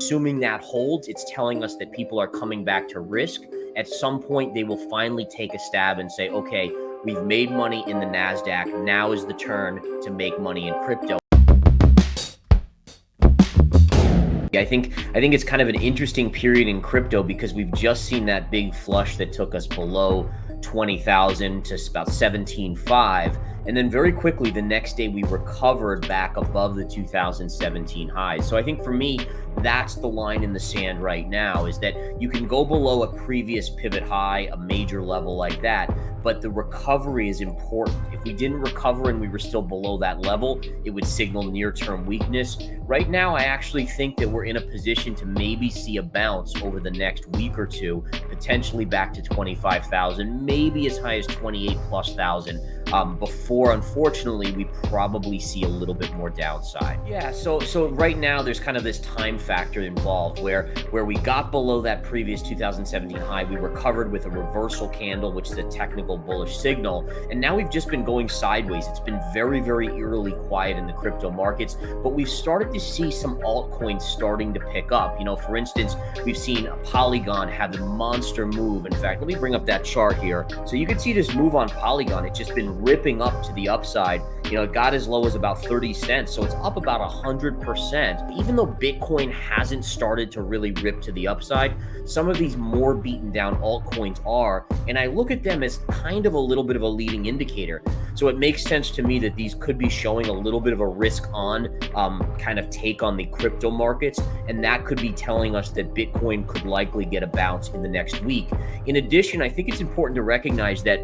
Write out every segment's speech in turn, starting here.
Assuming that holds, it's telling us that people are coming back to risk. At some point, they will finally take a stab and say, okay, we've made money in the NASDAQ. Now is the turn to make money in crypto. I think it's kind of an interesting period in crypto because we've just seen that big flush that took us below 20,000 to about 17.5. And then very quickly, the next day, we recovered back above the 2017 highs. So I think for me, that's the line in the sand right now, is that you can go below a previous pivot high, a major level like that, but the recovery is important. If we didn't recover and we were still below that level, it would signal near-term weakness. Right now, I actually think that we're in a position to maybe see a bounce over the next week or two, potentially back to 25,000, maybe as high as 28,000+, before, unfortunately, we probably see a little bit more downside. Yeah, so right now there's kind of this time factor involved where we got below that previous 2017 high, we recovered with a reversal candle, which is a technical bullish signal, and now we've just been going sideways. It's been very, very eerily quiet in the crypto markets, but we've started to see some altcoins starting to pick up. You know, for instance, we've seen Polygon have a monster move. In fact, let me bring up that chart here. So you can see this move on Polygon. It's just been ripping up to the upside. You know, it got as low as about 30 cents. So it's up about 100%. Even though Bitcoin hasn't started to really rip to the upside, some of these more beaten down altcoins are, and I look at them as kind of a little bit of a leading indicator. So it makes sense to me that these could be showing a little bit of a risk on kind of take on the crypto markets. And that could be telling us that Bitcoin could likely get a bounce in the next week. In addition, I think it's important to recognize that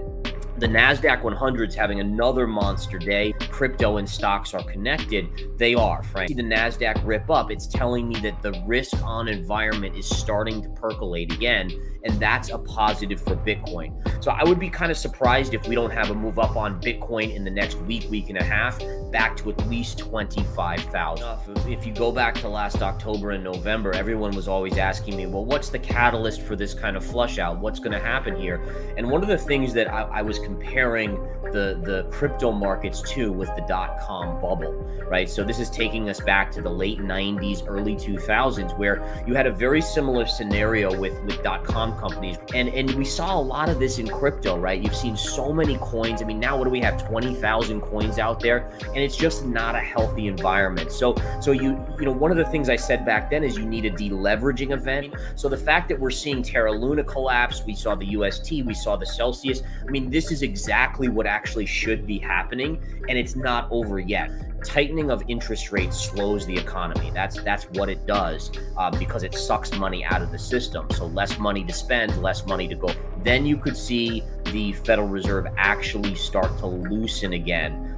the NASDAQ 100 is having another monster day. Crypto and stocks are connected. They are, frankly. The NASDAQ rip up, it's telling me that the risk on environment is starting to percolate again, and that's a positive for Bitcoin. So I would be kind of surprised if we don't have a move up on Bitcoin in the next week, week and a half, back to at least 25,000. If you go back to last October and November, everyone was always asking me, well, what's the catalyst for this kind of flush out? What's going to happen here? And one of the things that I was comparing the crypto markets to was the dot-com bubble, right? So this is taking us back to the late 90s, early 2000s, where you had a very similar scenario with dot-com companies. And we saw a lot of this in crypto, right? You've seen so many coins. I mean, now what do we have? 20,000 coins out there, and it's just not a healthy environment. So you know, one of the things I said back then is you need a deleveraging event. So the fact that we're seeing Terra Luna collapse, we saw the UST, we saw the Celsius. I mean, this is exactly what actually should be happening, and it's not over yet. Tightening of interest rates slows the economy. That's what it does, because it sucks money out of the system. So less money to spend, less money to go. Then you could see the Federal Reserve actually start to loosen again.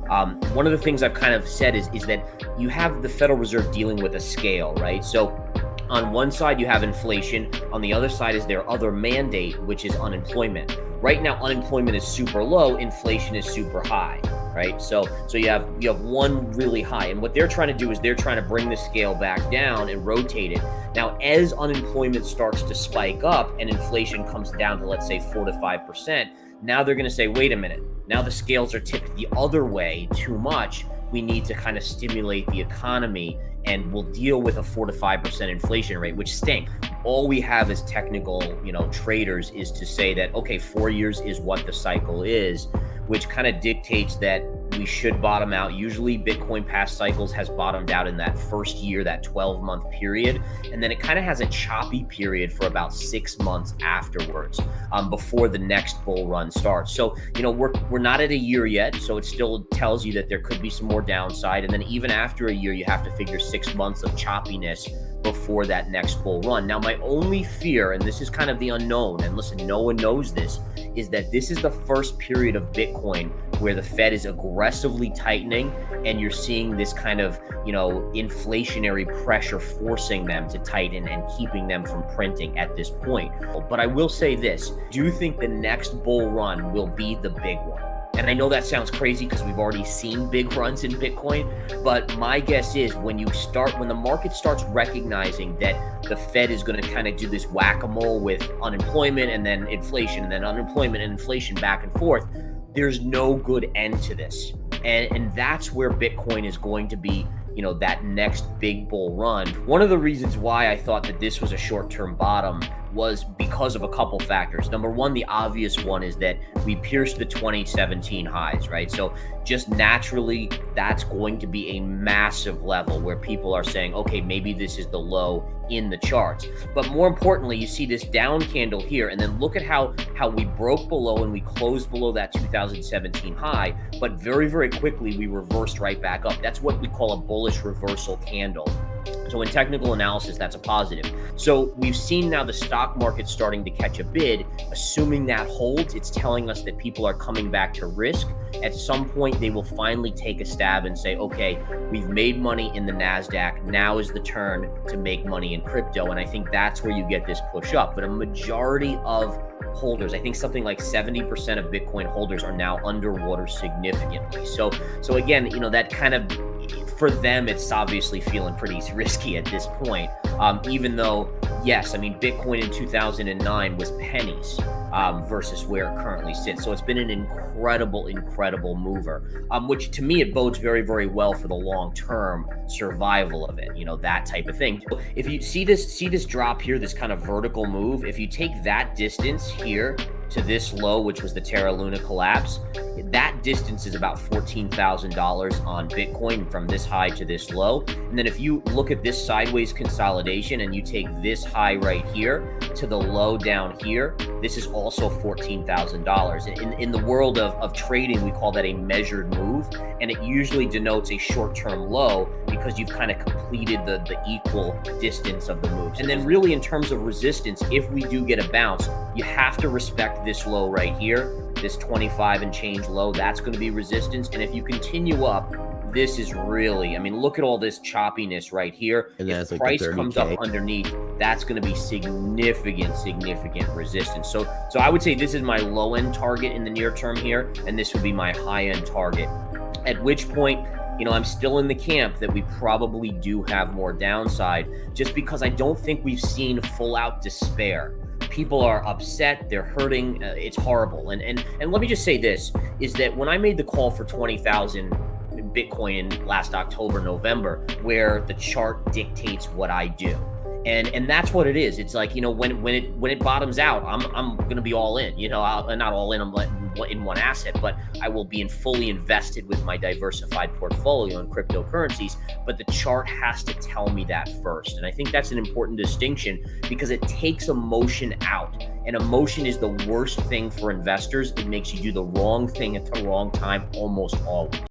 One of the things I've kind of said is that you have the Federal Reserve dealing with a scale, right? So on one side, you have inflation. On the other side is their other mandate, which is unemployment. Right now, unemployment is super low, inflation is super high, right? So you have one really high, and what they're trying to do is they're trying to bring the scale back down and rotate it. Now, as unemployment starts to spike up and inflation comes down to, let's say, 4 to 5%, now they're going to say, wait a minute, now the scales are tipped the other way too much. We need to kind of stimulate the economy, and we'll deal with a 4 to 5% inflation rate, which stinks. All we have as technical, traders is to say that, okay, 4 years is what the cycle is, which kind of dictates that we should bottom out. Usually Bitcoin past cycles has bottomed out in that first year, that 12-month period. And then it kind of has a choppy period for about 6 months afterwards, before the next bull run starts. So, we're not at a year yet. So it still tells you that there could be some more downside. And then even after a year, you have to figure 6 months of choppiness before that next bull run. Now, my only fear, and this is kind of the unknown, and listen, no one knows this, is that this is the first period of Bitcoin where the Fed is aggressively tightening, and you're seeing this kind of, inflationary pressure forcing them to tighten and keeping them from printing at this point. But I will say this, do you think the next bull run will be the big one? And I know that sounds crazy because we've already seen big runs in Bitcoin, but my guess is when the market starts recognizing that the Fed is going to kind of do this whack-a-mole with unemployment and then inflation and then unemployment and inflation back and forth, there's no good end to this. And that's where Bitcoin is going to be that next big bull run. One of the reasons why I thought that this was a short-term bottom was because of a couple factors. Number one, the obvious one is that we pierced the 2017 highs, right? So just naturally, that's going to be a massive level where people are saying, okay, maybe this is the low in the charts. But more importantly, you see this down candle here, and then look at how we broke below and we closed below that 2017 high, but very, very quickly we reversed right back up. That's what we call a bullish reversal candle. So in technical analysis, that's a positive. So we've seen now the stock market starting to catch a bid. Assuming that holds, it's telling us that people are coming back to risk. At some point, they will finally take a stab and say, okay, we've made money in the NASDAQ. Now is the turn to make money in crypto. And I think that's where you get this push up. But a majority of holders, I think something like 70% of Bitcoin holders are now underwater significantly. So again, that kind of, for them, it's obviously feeling pretty risky at this point. Even though, yes, I mean, Bitcoin in 2009 was pennies versus where it currently sits. So it's been an incredible mover, which to me, it bodes very, very well for the long-term survival of it, that type of thing. If you see this drop here, this kind of vertical move, if you take that distance here to this low, which was the Terra Luna collapse, that distance is about $14,000 on Bitcoin from this high to this low. And then if you look at this sideways consolidation and you take this high right here to the low down here, this is also $14,000. In the world of trading, we call that a measured move, and it usually denotes a short-term low because you've kind of completed the equal distance of the moves. And then really in terms of resistance, if we do get a bounce, you have to respect this low right here, this 25 and change low. That's going to be resistance. And if you continue up, this is really, I mean, look at all this choppiness right here. And if like price comes up underneath, that's going to be significant resistance. So I would say this is my low end target in the near term here, and this would be my high end target. At which point, I'm still in the camp that we probably do have more downside, just because I don't think we've seen full out despair. People are upset, they're hurting, it's horrible. And let me just say this, is that when I made the call for 20,000 Bitcoin in last October, November, where the chart dictates what I do. And that's what it is. It's like, when it bottoms out, I'm going to be all in, not all in, I'm in one asset, but I will be fully invested with my diversified portfolio in cryptocurrencies. But the chart has to tell me that first. And I think that's an important distinction because it takes emotion out. And emotion is the worst thing for investors. It makes you do the wrong thing at the wrong time almost always.